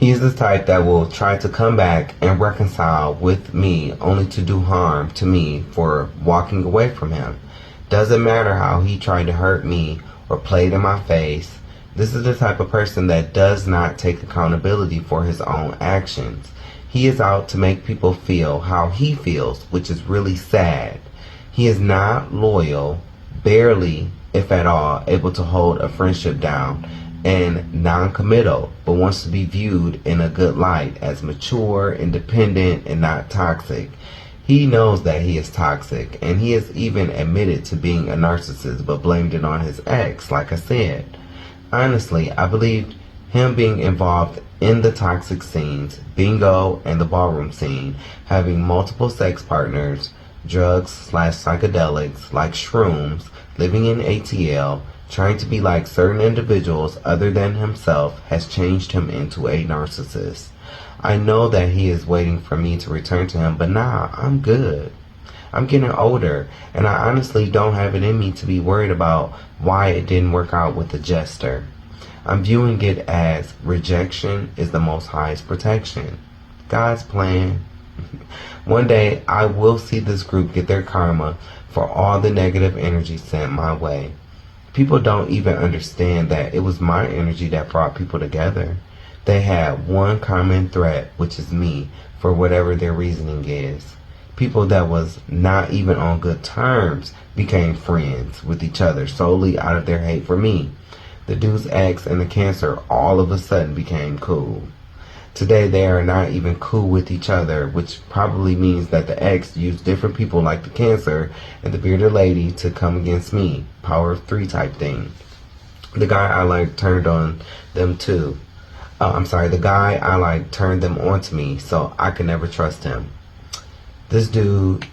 He's the type that will try to come back and reconcile with me only to do harm to me for walking away from him. Doesn't matter how he tried to hurt me or played in my face. This is the type of person that does not take accountability for his own actions. He is out to make people feel how he feels, which is really sad. He is not loyal, barely, if at all, able to hold a friendship down, and non-committal, but wants to be viewed in a good light as mature, independent, and not toxic. He knows that he is toxic, and he has even admitted to being a narcissist, but blamed it on his ex, like I said. Honestly, I believed him being involved in the toxic scenes, bingo and the ballroom scene, having multiple sex partners, drugs/psychedelics like shrooms, living in ATL, trying to be like certain individuals other than himself has changed him into a narcissist. I know that he is waiting for me to return to him, but nah, I'm good. I'm getting older, and I honestly don't have it in me to be worried about why it didn't work out with the jester. I'm viewing it as rejection is the Most High's protection. God's plan. One day, I will see this group get their karma for all the negative energy sent my way. People don't even understand that it was my energy that brought people together. They had one common threat, which is me, for whatever their reasoning is. People that was not even on good terms became friends with each other solely out of their hate for me. The dude's ex and the cancer all of a sudden became cool. Today they are not even cool with each other, which probably means that the ex used different people like the cancer and the bearded lady to come against me. Power of 3 type thing. The guy I like turned on them too. The guy I like turned them on to me, so I could never trust him. This dude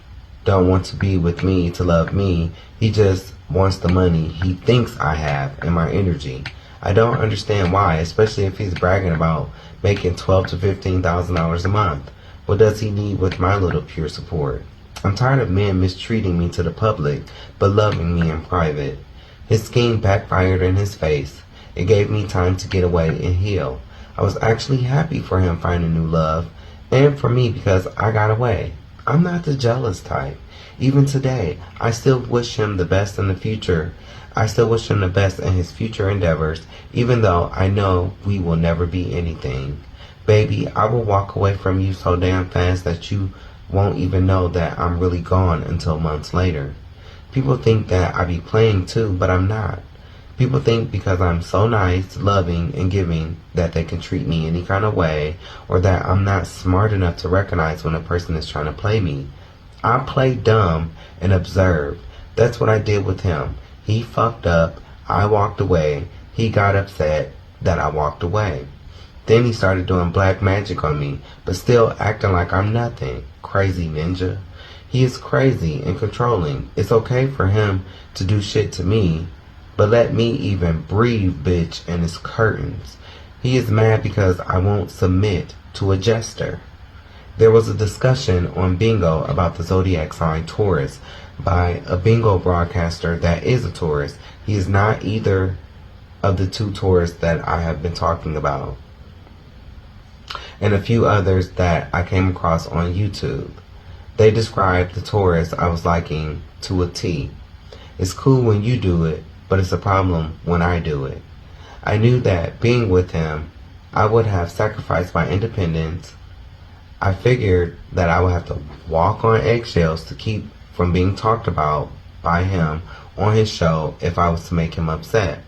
don't want to be with me to love me. He just wants the money he thinks I have and my energy. I don't understand why, especially if he's bragging about making $12,000 to $15,000 a month. What does he need with my little pure support? I'm tired of men mistreating me to the public, but loving me in private. His scheme backfired in his face. It gave me time to get away and heal. I was actually happy for him finding new love, and for me because I got away. I'm not the jealous type. Even today, I still wish him the best in the future. I still wish him the best in his future endeavors, even though I know we will never be anything. Baby, I will walk away from you so damn fast that you won't even know that I'm really gone until months later. People think that I be playing too, but I'm not. People think because I'm so nice, loving, and giving that they can treat me any kind of way, or that I'm not smart enough to recognize when a person is trying to play me. I play dumb and observe. That's what I did with him. He fucked up, I walked away, he got upset that I walked away. Then he started doing black magic on me, but still acting like I'm nothing. Crazy ninja. He is crazy and controlling. It's okay for him to do shit to me, but let me even breathe, bitch, and it's curtains. He is mad because I won't submit to a jester. There was a discussion on Bingo about the zodiac sign Taurus by a Bingo broadcaster that is a Taurus. He is not either of the 2 Taurus that I have been talking about, and a few others that I came across on YouTube. They described the Taurus I was liking to a T. It's cool when you do it, but it's a problem when I do it. I knew that being with him, I would have sacrificed my independence. I figured that I would have to walk on eggshells to keep from being talked about by him on his show if I was to make him upset.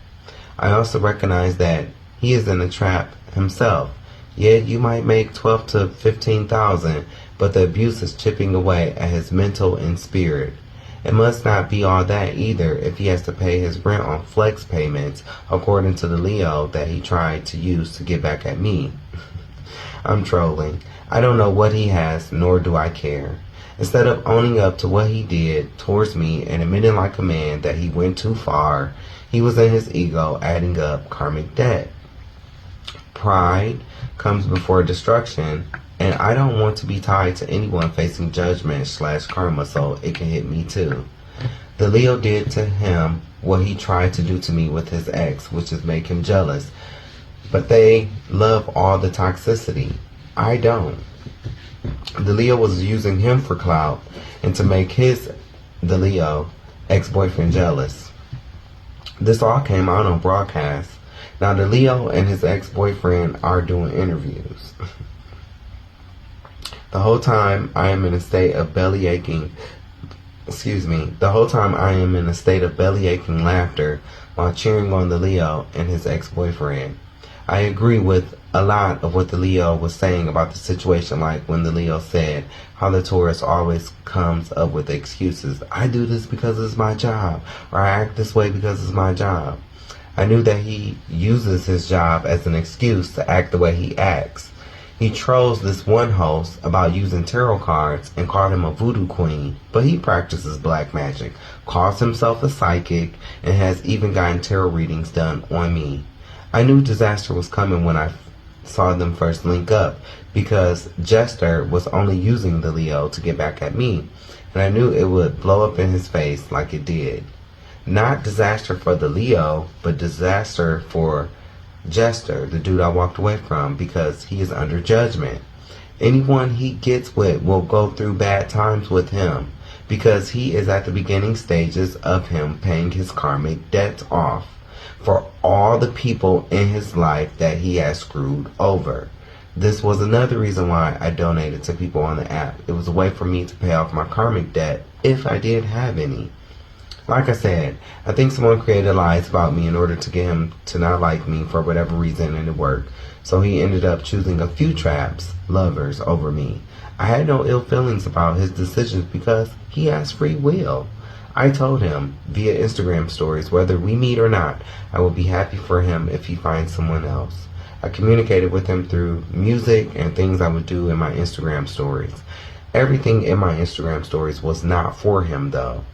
I also recognize that he is in a trap himself. Yeah, you might make $12,000 to $15,000, but the abuse is chipping away at his mental and spirit. It must not be all that either if he has to pay his rent on flex payments, according to the Leo that he tried to use to get back at me. I'm trolling. I don't know what he has, nor do I care. Instead of owning up to what he did towards me and admitting like a man that he went too far, he was in his ego adding up karmic debt. Pride comes before destruction, and I don't want to be tied to anyone facing judgment/karma, so it can hit me too. The Leo did to him what he tried to do to me with his ex, which is make him jealous. but they love all the toxicity. I don't. The Leo was using him for clout and to make the Leo, ex-boyfriend jealous. This all came out on broadcast. Now the Leo and his ex-boyfriend are doing interviews. The whole time I am in a state of belly aching laughter while cheering on the Leo and his ex-boyfriend. I agree with a lot of what the Leo was saying about the situation, like when the Leo said how the Taurus always comes up with excuses. I do this because it's my job, or I act this way because it's my job. I knew that he uses his job as an excuse to act the way he acts. He trolls this one host about using tarot cards and called him a voodoo queen, but he practices black magic, calls himself a psychic, and has even gotten tarot readings done on me. I knew disaster was coming when I saw them first link up, because Jester was only using the Leo to get back at me, and I knew it would blow up in his face like it did. Not disaster for the Leo, but disaster for Jester, the dude I walked away from, because he is under judgment. Anyone he gets with will go through bad times with him, because he is at the beginning stages of him paying his karmic debts off for all the people in his life that he has screwed over. This was another reason why I donated to people on the app. It was a way for me to pay off my karmic debt, if I did have any. Like I said, I think someone created lies about me in order to get him to not like me for whatever reason, and it worked. So he ended up choosing a few traps, lovers, over me. I had no ill feelings about his decisions because he has free will. I told him via Instagram stories, whether we meet or not, I will be happy for him if he finds someone else. I communicated with him through music and things I would do in my Instagram stories. Everything in my Instagram stories was not for him though.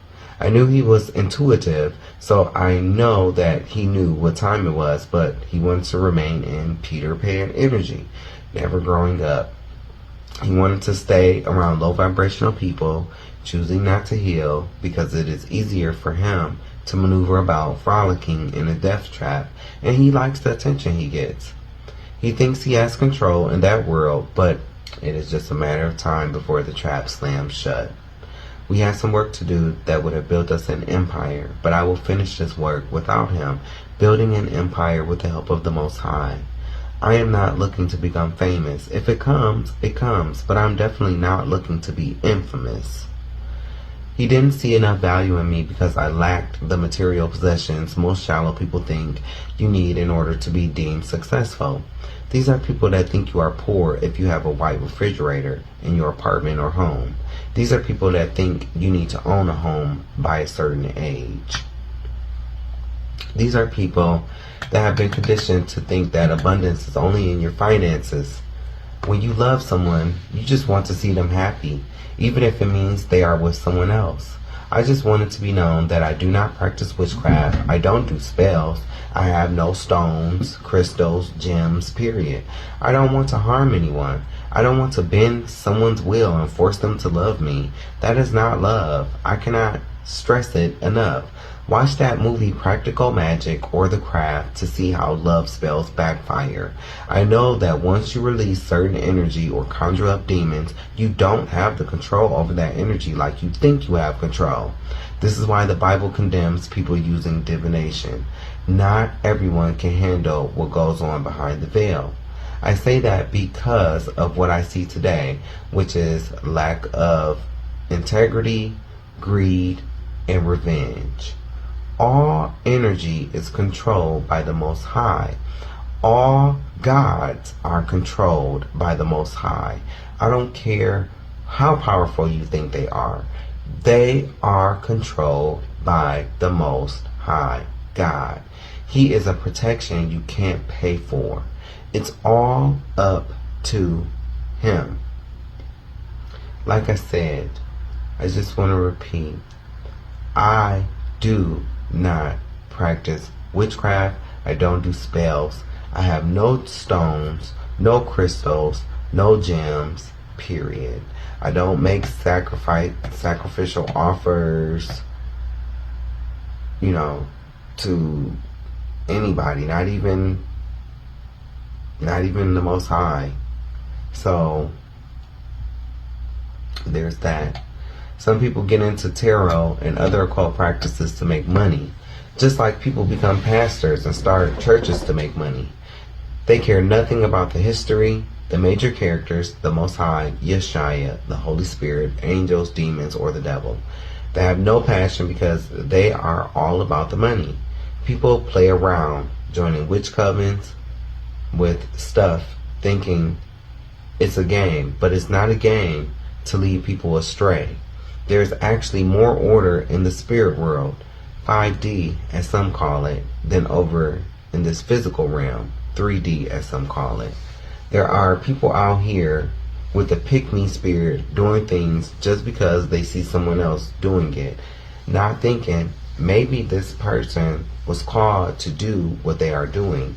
I knew he was intuitive, so I know that he knew what time it was, but he wanted to remain in Peter Pan energy, never growing up. He wanted to stay around low vibrational people, choosing not to heal because it is easier for him to maneuver about frolicking in a death trap, and he likes the attention he gets. He thinks he has control in that world, but it is just a matter of time before the trap slams shut. We had some work to do that would have built us an empire, but I will finish this work without him, building an empire with the help of the Most High. I am not looking to become famous. If it comes, it comes, but I'm definitely not looking to be infamous. He didn't see enough value in me because I lacked the material possessions most shallow people think you need in order to be deemed successful. These are people that think you are poor if you have a white refrigerator in your apartment or home. These are people that think you need to own a home by a certain age. These are people that have been conditioned to think that abundance is only in your finances. When you love someone, you just want to see them happy, even if it means they are with someone else. I just want it to be known that I do not practice witchcraft. I don't do spells. I have no stones, crystals, gems, period. I don't want to harm anyone. I don't want to bend someone's will and force them to love me. That is not love. I cannot stress it enough. Watch that movie Practical Magic or The Craft to see how love spells backfire. I know that once you release certain energy or conjure up demons, you don't have the control over that energy like you think you have control. This is why the Bible condemns people using divination. Not everyone can handle what goes on behind the veil. I say that because of what I see today, which is lack of integrity, greed, and revenge. All energy is controlled by the Most High. All gods are controlled by the Most High. I don't care how powerful you think they are. They are controlled by the Most High God. He is a protection you can't pay for. It's all up to Him. Like I said, I just want to repeat, I do not practice witchcraft. I don't do spells. I have no stones, no crystals, no gems, period. I don't make sacrificial offers, to anybody, not even not even the Most High. So there's that. Some people get into tarot and other occult practices to make money, just like people become pastors and start churches to make money. They care nothing about the history, the major characters, the Most High, Yeshua, the Holy Spirit, angels, demons, or the devil. They have no passion because they are all about the money. People play around, joining witch covens with stuff, thinking it's a game, but it's not a game to lead people astray. There's actually more order in the spirit world, 5D as some call it, than over in this physical realm, 3D as some call it. There are people out here with a pick-me spirit doing things just because they see someone else doing it, not thinking maybe this person was called to do what they are doing.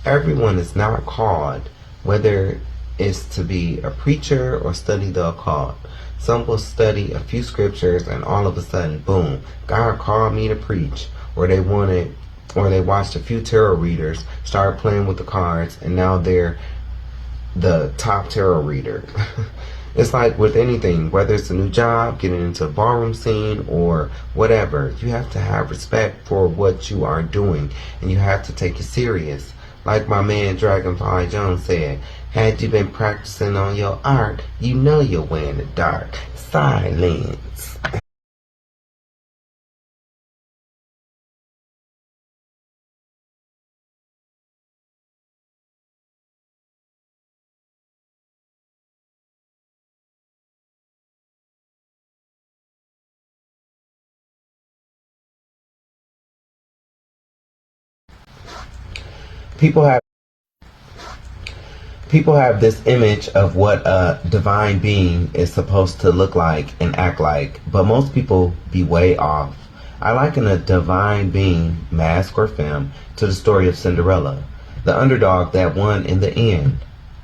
Everyone is not called, whether it's to be a preacher or study the occult. Some will study a few scriptures and all of a sudden, boom, God called me to preach. Or they watched a few tarot readers, started playing with the cards, and now they're the top tarot reader. It's like with anything, whether it's a new job, getting into a ballroom scene, or whatever, you have to have respect for what you are doing, and you have to take it serious. Like my man Dragonfly Jones said, had you been practicing on your art, you know you're wearing the dark. Silence. People have People have this image of what a divine being is supposed to look like and act like, but most people be way off. I liken a divine being, mask or femme, to the story of Cinderella, the underdog that won in the end.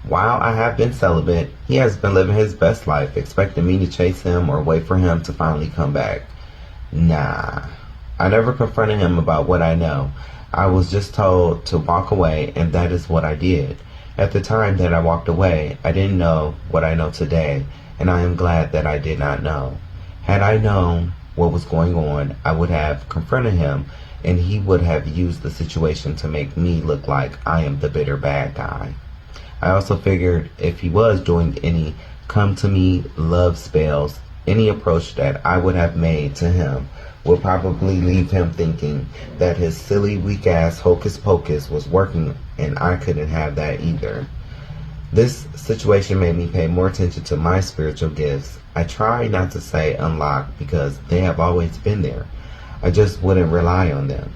While I have been celibate, he has been living his best life, expecting me to chase him or wait for him to finally come back. Nah. I never confronted him about what I know. I was just told to walk away, and that is what I did. At the time that I walked away, I didn't know what I know today, and I am glad that I did not know. Had I known what was going on, I would have confronted him, and he would have used the situation to make me look like I am the bitter bad guy. I also figured if he was doing any come to me love spells, any approach that I would have made to him would probably leave him thinking that his silly weak ass hocus pocus was working, and I couldn't have that either. This situation made me pay more attention to my spiritual gifts. I try not to say unlocked because they have always been there. I just wouldn't rely on them.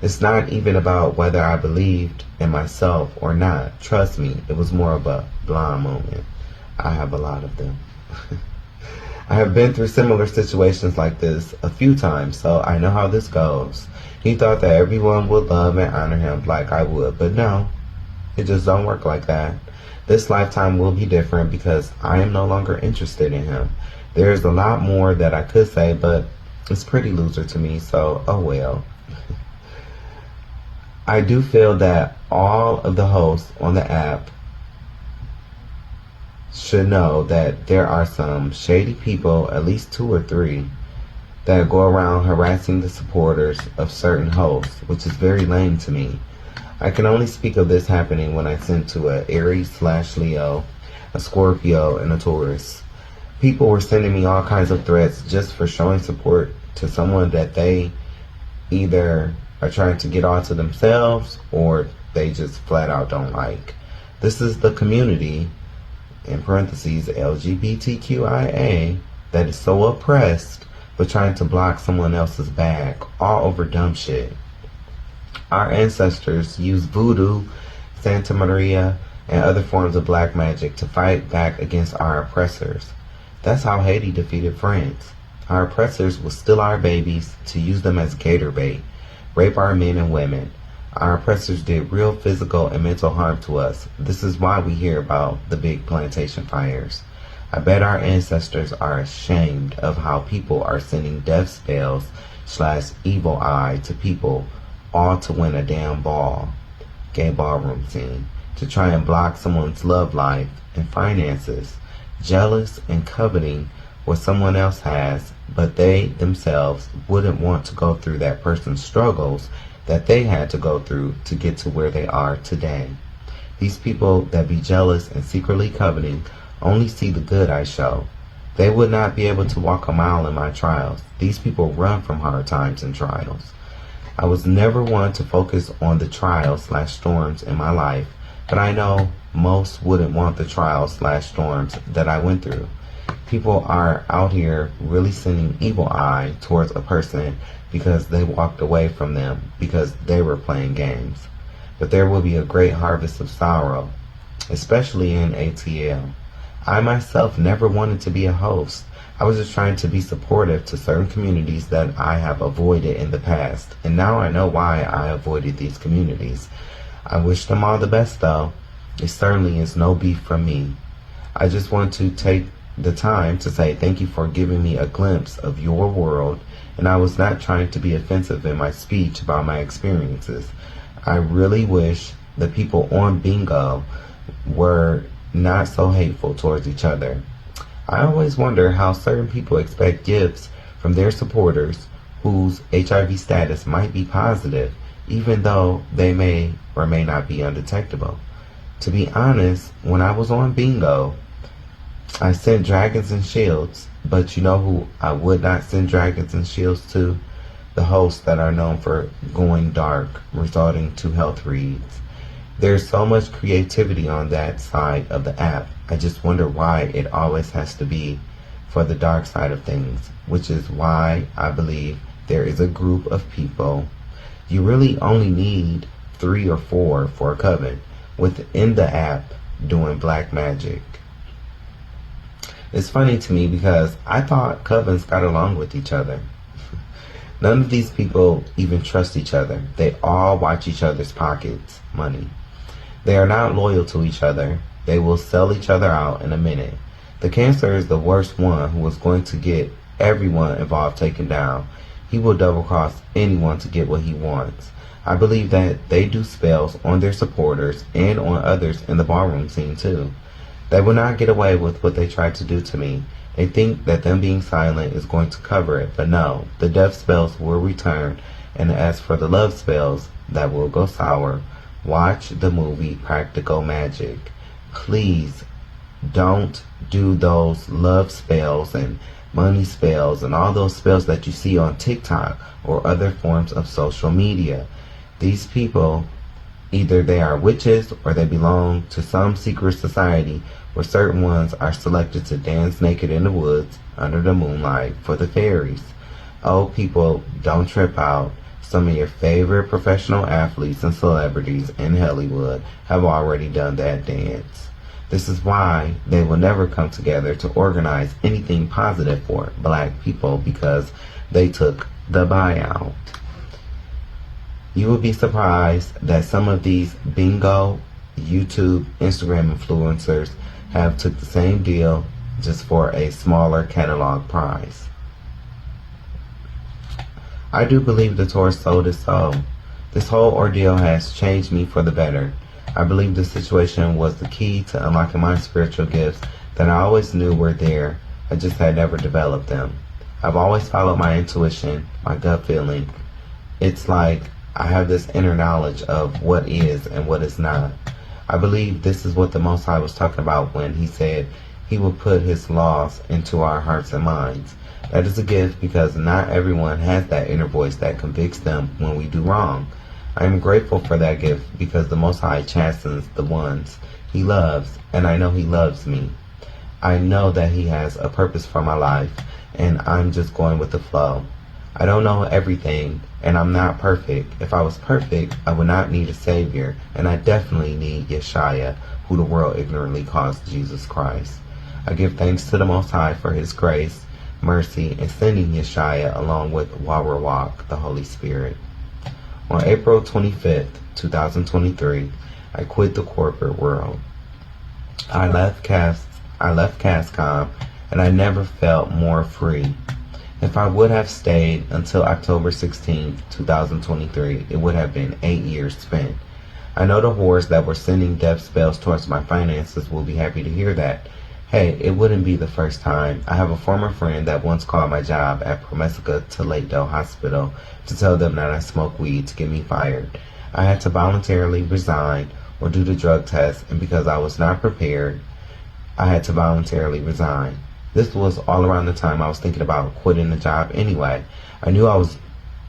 It's not even about whether I believed in myself or not. Trust me, it was more of a blah moment. I have a lot of them. I have been through similar situations like this a few times, so I know how this goes. He thought that everyone would love and honor him like I would, but no, it just don't work like that. This lifetime will be different because I am no longer interested in him. There's a lot more that I could say, but it's pretty loser to me, so oh well. I do feel that all of the hosts on the app should know that there are some shady people, at least 2 or 3, that go around harassing the supporters of certain hosts, which is very lame to me. I can only speak of this happening when I sent to a Aries/Leo, a Scorpio, and a Taurus. People were sending me all kinds of threats just for showing support to someone that they either are trying to get onto themselves or they just flat out don't like. This is the community, in parentheses, LGBTQIA, that is so oppressed for trying to block someone else's bag, all over dumb shit. Our ancestors used voodoo, Santa Maria, and other forms of black magic to fight back against our oppressors. That's how Haiti defeated France. Our oppressors would steal our babies to use them as gator bait, rape our men and women. Our oppressors did real physical and mental harm to us. This is why we hear about the big plantation fires. I bet our ancestors are ashamed of how people are sending death spells / evil eye to people, all to win a damn ball. Gay ballroom scene. to try and block someone's love life and finances, jealous and coveting what someone else has, but they themselves wouldn't want to go through that person's struggles that they had to go through to get to where they are today. These people that be jealous and secretly coveting only see the good I show. They would not be able to walk a mile in my trials. These people run from hard times and trials. I was never one to focus on the trials/storms in my life, but I know most wouldn't want the trials/storms that I went through. People are out here really sending evil eye towards a person because they walked away from them because they were playing games. But there will be a great harvest of sorrow, especially in ATL. I myself never wanted to be a host. I was just trying to be supportive to certain communities that I have avoided in the past, and now I know why I avoided these communities. I wish them all the best though. It certainly is no beef from me. I just want to take the time to say thank you for giving me a glimpse of your world, and I was not trying to be offensive in my speech about my experiences. I really wish the people on Bingo were not so hateful towards each other. I always wonder how certain people expect gifts from their supporters whose HIV status might be positive, even though they may or may not be undetectable. To be honest, when I was on Bingo, I sent dragons and shields, but you know who I would not send dragons and shields to? The hosts that are known for going dark, resulting to health reads. There's so much creativity on that side of the app. I just wonder why it always has to be for the dark side of things, which is why I believe there is a group of people. You really only need 3 or 4 for a coven within the app doing black magic. It's funny to me because I thought covens got along with each other. None of these people even trust each other. They all watch each other's pockets, money. They are not loyal to each other. They will sell each other out in a minute. The cancer is the worst one who is going to get everyone involved taken down. He will double cross anyone to get what he wants. I believe that they do spells on their supporters and on others in the ballroom scene too. They will not get away with what they tried to do to me. They think that them being silent is going to cover it, but no, the death spells will return, and as for the love spells that will go sour, watch the movie Practical Magic. Please don't do those love spells and money spells and all those spells that you see on TikTok or other forms of social media. These people, either they are witches or they belong to some secret society where certain ones are selected to dance naked in the woods under the moonlight for the fairies. Oh, people, don't trip out. Some of your favorite professional athletes and celebrities in Hollywood have already done that dance. This is why they will never come together to organize anything positive for black people, because they took the buyout. You will be surprised that some of these Bingo, YouTube, Instagram influencers have took the same deal just for a smaller catalog price. I do believe the Torah sold his soul. This whole ordeal has changed me for the better. I believe this situation was the key to unlocking my spiritual gifts that I always knew were there. I just had never developed them. I've always followed my intuition, my gut feeling. It's like I have this inner knowledge of what is and what is not. I believe this is what the Most High was talking about when he said he will put his laws into our hearts and minds. That is a gift because not everyone has that inner voice that convicts them when we do wrong. I am grateful for that gift because the Most High chastens the ones he loves, and I know he loves me. I know that he has a purpose for my life, and I'm just going with the flow. I don't know everything, and I'm not perfect. If I was perfect, I would not need a Savior, and I definitely need Yeshua, who the world ignorantly calls Jesus Christ. I give thanks to the Most High for his grace, mercy, and sending Yeshua along with Warawak, the Holy Spirit. On April 25th, 2023, I quit the corporate world. I left CASCOM, and I never felt more free. If I would have stayed until October 16th, 2023, it would have been 8 years spent. I know the whores that were sending death spells towards my finances will be happy to hear that. Hey, it wouldn't be the first time. I have a former friend that once called my job at Promesca Toledo Hospital to tell them that I smoke weed to get me fired. I had to voluntarily resign or do the drug test, and because I was not prepared, I had to voluntarily resign. This was all around the time I was thinking about quitting the job anyway. I knew I was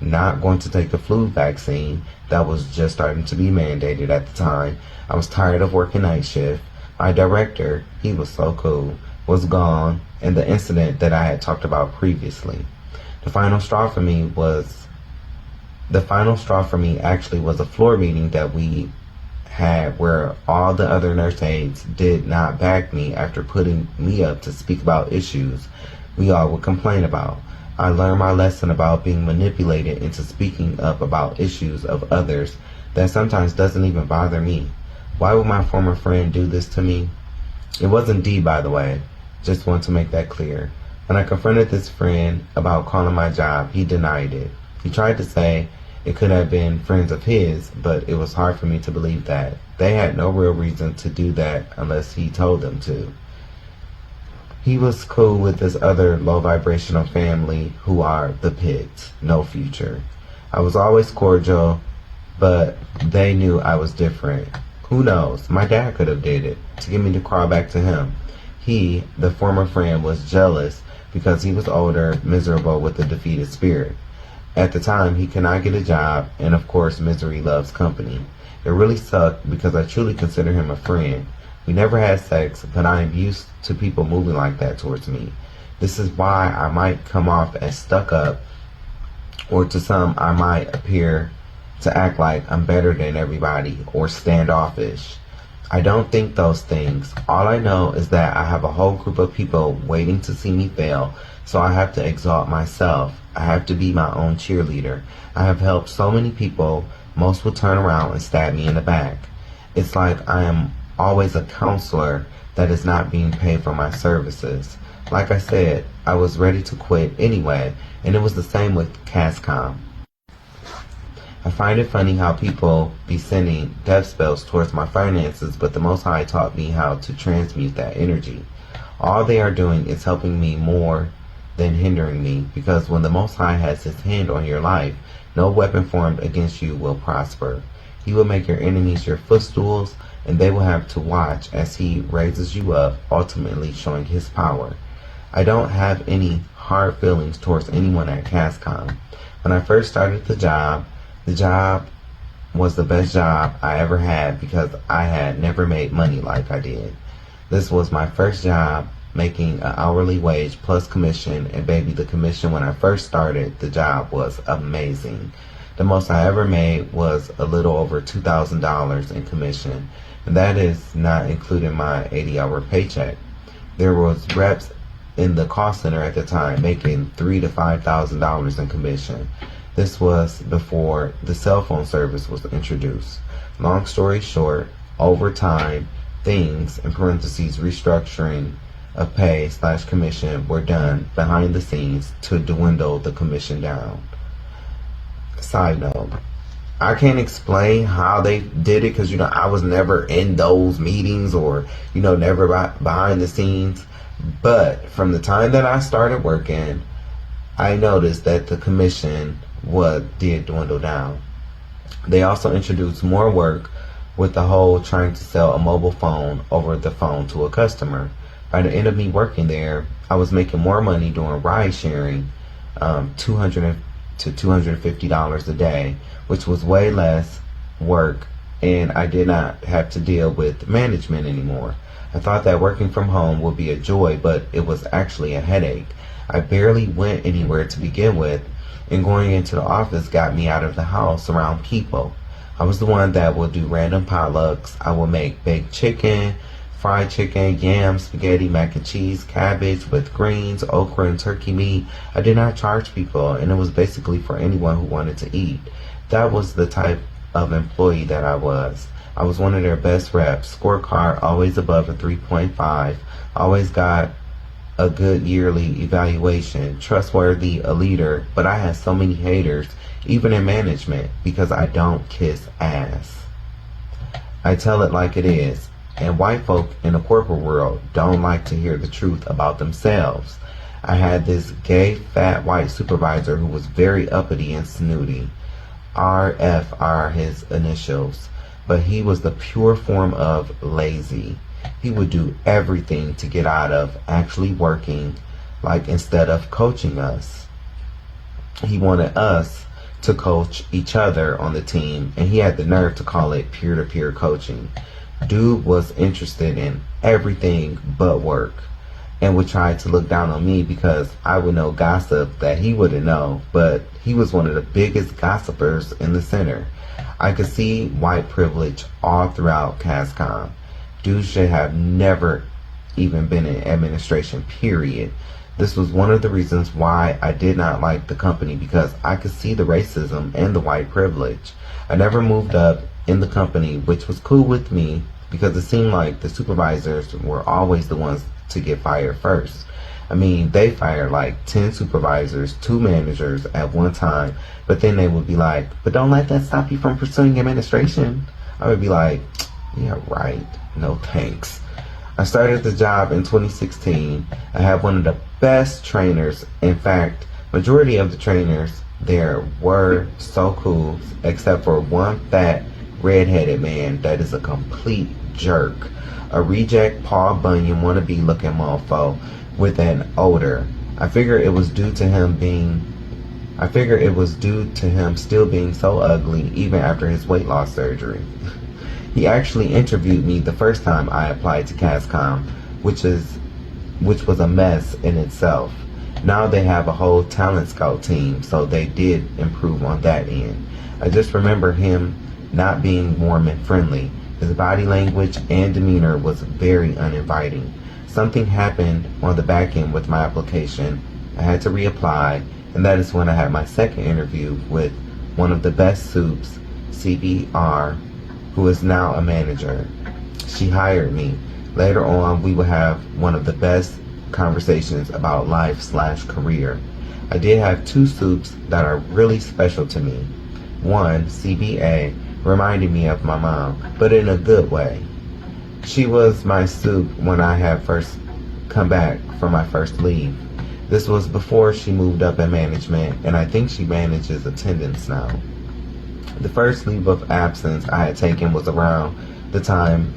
not going to take the flu vaccine that was just starting to be mandated at the time. I was tired of working night shift. My director, he was so cool, was gone, and the incident that I had talked about previously. The final straw for me actually was a floor meeting that we had where all the other nurse aides did not back me after putting me up to speak about issues we all would complain about. I learned my lesson about being manipulated into speaking up about issues of others that sometimes doesn't even bother me. Why would my former friend do this to me? It wasn't D, by the way. Just want to make that clear. When I confronted this friend about calling my job, he denied it. He tried to say it could have been friends of his, but it was hard for me to believe that. They had no real reason to do that unless he told them to. He was cool with this other low vibrational family who are the Pits, no future. I was always cordial, but they knew I was different. Who knows? My dad could have did it to get me to crawl back to him. He, the former friend, was jealous because he was older, miserable with a defeated spirit. At the time, he could not get a job, and of course, misery loves company. It really sucked because I truly consider him a friend. We never had sex, but I am used to people moving like that towards me. This is why I might come off as stuck up, or to some I might appear to act like I'm better than everybody or standoffish. I don't think those things. All I know is that I have a whole group of people waiting to see me fail, so I have to exalt myself. I have to be my own cheerleader. I have helped so many people, most will turn around and stab me in the back. It's like I am always a counselor that is not being paid for my services. Like I said, I was ready to quit anyway, and it was the same with CASCOM. I find it funny how people be sending death spells towards my finances, but the Most High taught me how to transmute that energy. All they are doing is helping me more than hindering me, because when the Most High has his hand on your life, no weapon formed against you will prosper. He will make your enemies your footstools, and they will have to watch as he raises you up, ultimately showing his power. I don't have any hard feelings towards anyone at CASCOM. When I first started the job was the best job I ever had because I had never made money like I did. This was my first job, making an hourly wage plus commission, and baby, the commission when I first started the job was amazing. The most I ever made was a little over $2,000 in commission, and that is not including my 80-hour paycheck. There was reps in the call center at the time making $3,000 to $5,000 in commission. This was before the cell phone service was introduced. Long story short, over time, things, in parentheses, restructuring of pay / commission were done behind the scenes to dwindle the commission down. Side note, I can't explain how they did it because, I was never in those meetings or, never behind the scenes. But from the time that I started working, I noticed that the commission did dwindle down. They also introduced more work with the whole trying to sell a mobile phone over the phone to a customer. By the end of me working there, I was making more money doing ride sharing, $200 to $250 a day, which was way less work, and I did not have to deal with management anymore. I thought that working from home would be a joy, but it was actually a headache. I barely went anywhere to begin with, and going into the office got me out of the house around people. I was the one that would do random potlucks. I would make baked chicken, fried chicken, yams, spaghetti, mac and cheese, cabbage with greens, okra, and turkey meat. I did not charge people, and it was basically for anyone who wanted to eat. That was the type of employee that I was. I was one of their best reps. Scorecard always above a 3.5. Always got a good yearly evaluation. Trustworthy, a leader, but I had so many haters, even in management, because I don't kiss ass. I tell it like it is. And white folk in the corporate world don't like to hear the truth about themselves. I had this gay, fat, white supervisor who was very uppity and snooty. RF are his initials, but he was the pure form of lazy. He would do everything to get out of actually working, like instead of coaching us. He wanted us to coach each other on the team, and he had the nerve to call it peer-to-peer coaching. Dude was interested in everything but work, and would try to look down on me because I would know gossip that he wouldn't know, but he was one of the biggest gossipers in the center. I could see white privilege all throughout CASCOM. Dude should have never even been in administration, period. This was one of the reasons why I did not like the company, because I could see the racism and the white privilege. I never moved up in the company, which was cool with me because it seemed like the supervisors were always the ones to get fired first. I mean, they fired like 10 supervisors, 2 managers at one time, but then they would be like, but don't let that stop you from pursuing administration. I would be like, yeah, right. No thanks. I started the job in 2016. I had one of the best trainers. In fact, majority of the trainers there were so cool, except for one fat, red-headed man that is a complete jerk. A reject Paul Bunyan wannabe looking mofo with an odor. I figure it was due to him still being so ugly even after his weight loss surgery. He actually interviewed me the first time I applied to CASCOM, which was a mess in itself. Now they have a whole talent scout team, so they did improve on that end. I just remember him not being warm and friendly. His body language and demeanor was very uninviting. Something happened on the back end with my application. I had to reapply, and that is when I had my second interview with one of the best soups, CBR, who is now a manager. She hired me. Later on, we would have one of the best conversations about life/career. I did have 2 soups that are really special to me. One, CBA, reminded me of my mom, but in a good way. She was my soup when I had first come back from my first leave. This was before she moved up in management, and I think she manages attendance now. The first leave of absence I had taken was around the time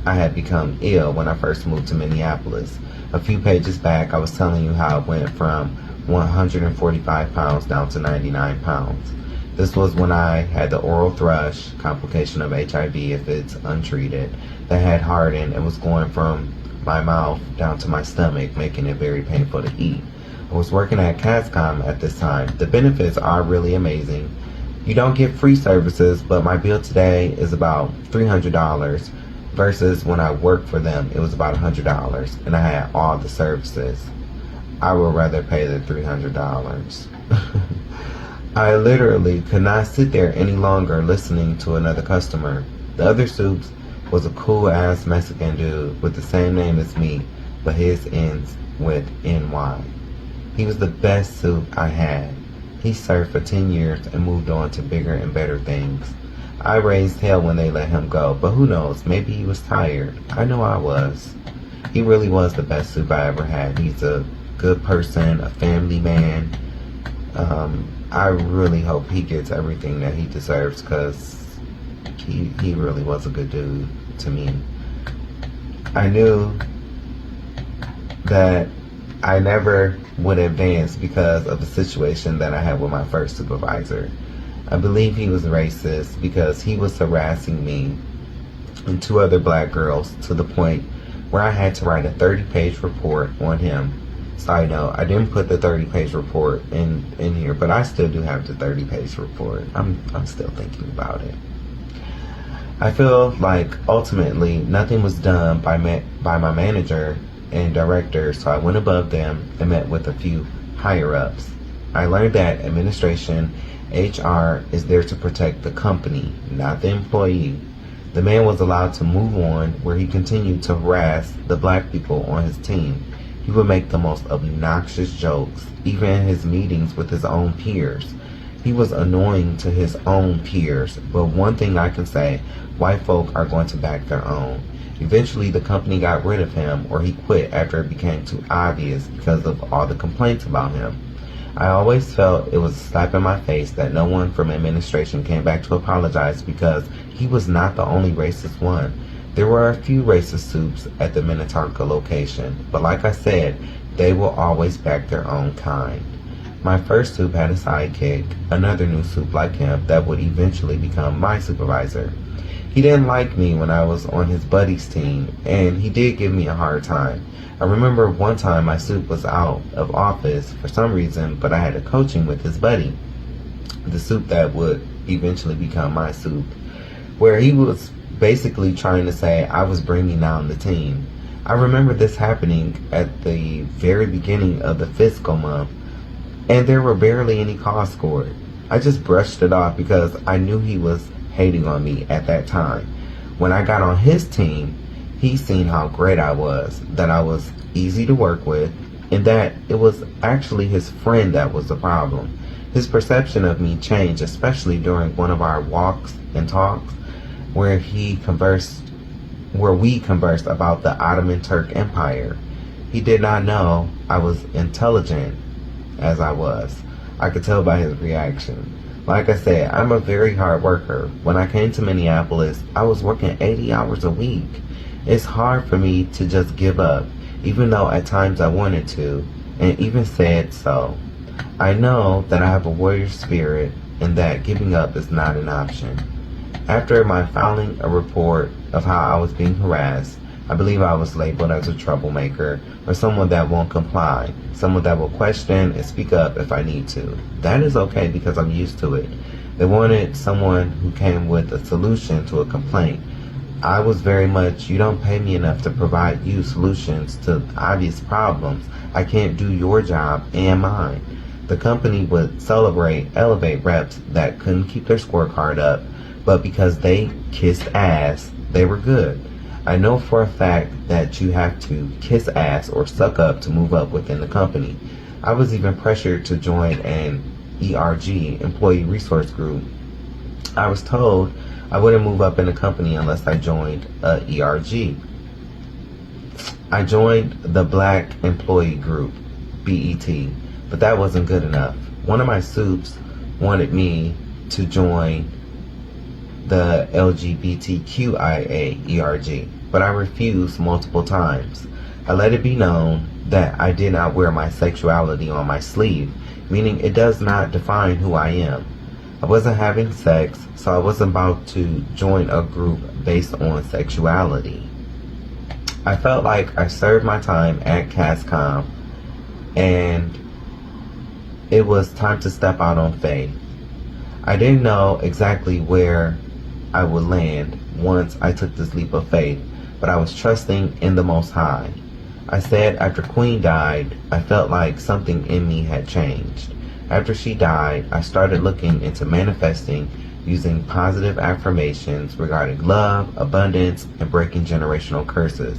I had become ill when I first moved to Minneapolis. A few pages back, I was telling you how it went from 145 pounds down to 99 pounds. This was when I had the oral thrush, complication of HIV if it's untreated, that had hardened and was going from my mouth down to my stomach, making it very painful to eat. I was working at CASCOM at this time. The benefits are really amazing. You don't get free services, but my bill today is about $300 versus when I worked for them, it was about $100, and I had all the services. I would rather pay the $300. I literally could not sit there any longer listening to another customer. The other soups was a cool-ass Mexican dude with the same name as me, but his ends with NY. He was the best soup I had. He served for 10 years and moved on to bigger and better things. I raised hell when they let him go, but who knows, maybe he was tired. I know I was. He really was the best soup I ever had. He's a good person, a family man. I really hope he gets everything that he deserves, because he really was a good dude to me. I knew that I never would advance because of the situation that I had with my first supervisor. I believe he was racist because he was harassing me and 2 other black girls to the point where I had to write a 30-page report on him. Side note, I didn't put the 30-page report in here, but I still do have the 30-page report. I'm still thinking about it. I feel like ultimately nothing was done by my manager and director, so I went above them and met with a few higher-ups. I learned that administration, HR, is there to protect the company, not the employee. The man was allowed to move on, where he continued to harass the black people on his team. He would make the most obnoxious jokes, even in his meetings with his own peers. He was annoying to his own peers, but one thing I can say, white folk are going to back their own. Eventually, the company got rid of him, or he quit after it became too obvious because of all the complaints about him. I always felt it was a slap in my face that no one from administration came back to apologize because he was not the only racist one. There were a few racist soups at the Minnetonka location, but like I said, they will always back their own kind. My first soup had a sidekick, another new soup like him that would eventually become my supervisor. He didn't like me when I was on his buddy's team, and he did give me a hard time. I remember one time my soup was out of office for some reason, but I had a coaching with his buddy, the soup that would eventually become my soup, where he was basically trying to say I was bringing down the team. I remember this happening at the very beginning of the fiscal month, and there were barely any calls scored. I just brushed it off because I knew he was hating on me at that time. When I got on his team, he seen how great I was, that I was easy to work with, and that it was actually his friend that was the problem. His perception of me changed, especially during one of our walks and talks where we conversed about the Ottoman Turk Empire. He did not know I was intelligent as I was. I could tell by his reaction. Like I said, I'm a very hard worker. When I came to Minneapolis, I was working 80 hours a week. It's hard for me to just give up, even though at times I wanted to, and even said so. I know that I have a warrior spirit and that giving up is not an option. After my filing a report of how I was being harassed, I believe I was labeled as a troublemaker or someone that won't comply, someone that will question and speak up if I need to. That is okay because I'm used to it. They wanted someone who came with a solution to a complaint. I was very much, you don't pay me enough to provide you solutions to obvious problems. I can't do your job and mine. The company would elevate reps that couldn't keep their scorecard up, but because they kissed ass, they were good. I know for a fact that you have to kiss ass or suck up to move up within the company. I was even pressured to join an E.R.G, Employee Resource Group. I was told I wouldn't move up in the company unless I joined a E.R.G. I joined the Black Employee Group, BET, but that wasn't good enough. One of my soups wanted me to join the LGBTQIA ERG, but I refused multiple times. I let it be known that I did not wear my sexuality on my sleeve, meaning it does not define who I am. I wasn't having sex, so I wasn't about to join a group based on sexuality. I felt like I served my time at CASCOM, and it was time to step out on faith. I didn't know exactly where I would land once I took this leap of faith, but I was trusting in the Most High. I said after Queen died, I felt like something in me had changed. After she died, I started looking into manifesting using positive affirmations regarding love, abundance, and breaking generational curses.